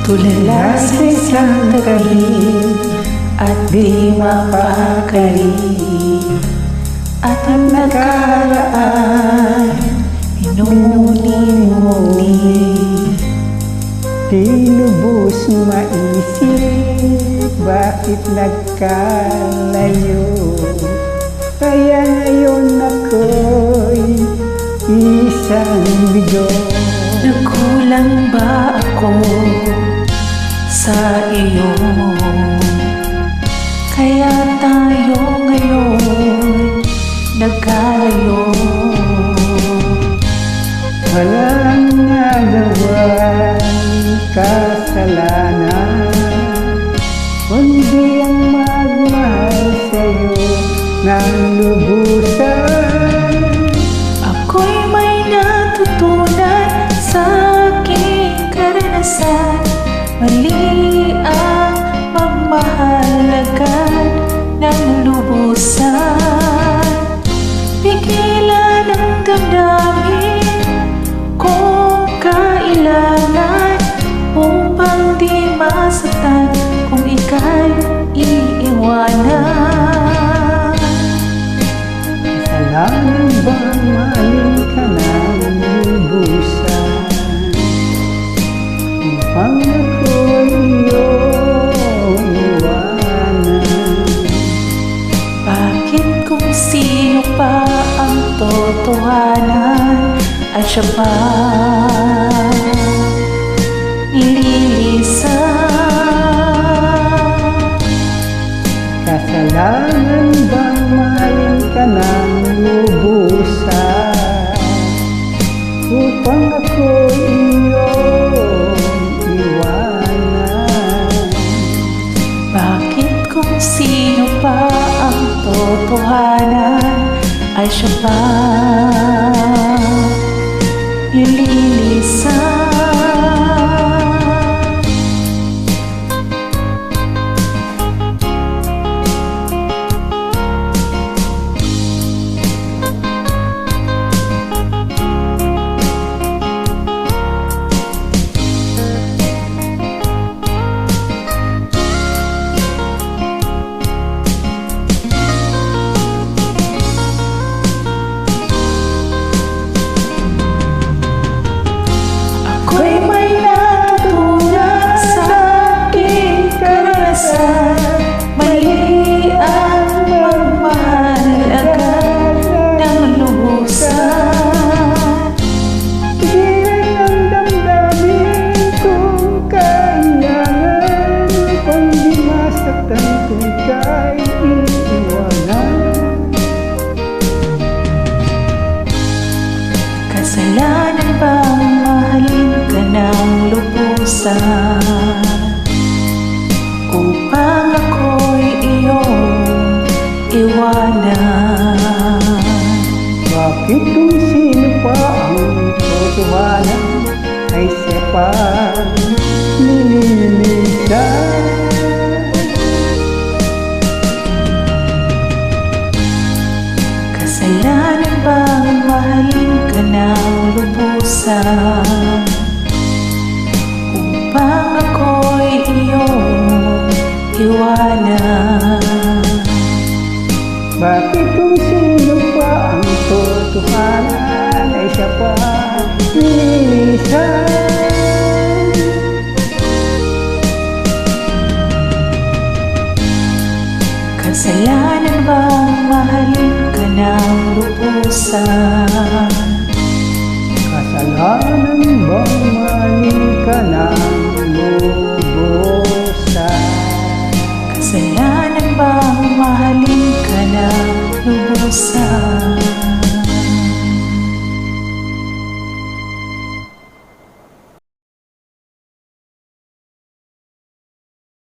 Tulala sa isang gabi at di mapakali, at ang nakaraan minumuni-muni. Di lubos maisip bakit nagkalayo, kaya ngayon ako'y isang bigo. Nagkulang ba ako sa iyo? Kaya tayo ngayon nagkalayo. Walang nagawang kasalanan, kundi ang magmahal sa'yo ng lubusan. Ako'y may natutunan sa aking karanasan. Mali ang magmahal agad ng lubusan. Pigilan ang damdamin kung kailangan, upang di masaktan kung ika'y iiwanan. Kasalanan bang mahalin ka ng lubusan, upang ako'y iyong iwanan? Bakit kung sino pa ang totohanan ay siya pa nililisan? Kasalanan bang mahalin ka ng lubusan, upang ako'y iyong iwanan? Bakit kung sino pa ang totohanan ay siya pa nililisan? Mali ang magmahal agad ng lubusan. Pigilan ang damdamin kung kailangan, kung di masaktan kung ika'y iiwanan. Kasalanan bang mahalin ka ng lubusan, upang ako'y iyong iwanan? Bakit kung sino pa ang totohanan ay siya pa nililisan? Kasalanan bang mahalin ka ng lubusan, upang ako'y iyong iwanan? Bakit kung sino pa ang totohanan ay siya pa nililisan? Kasalanan bang mahalin ka ng lubusan, Kasalanan bang mahalin ka ng lubusan? kasalanan bang mahalin ka ng lubusan?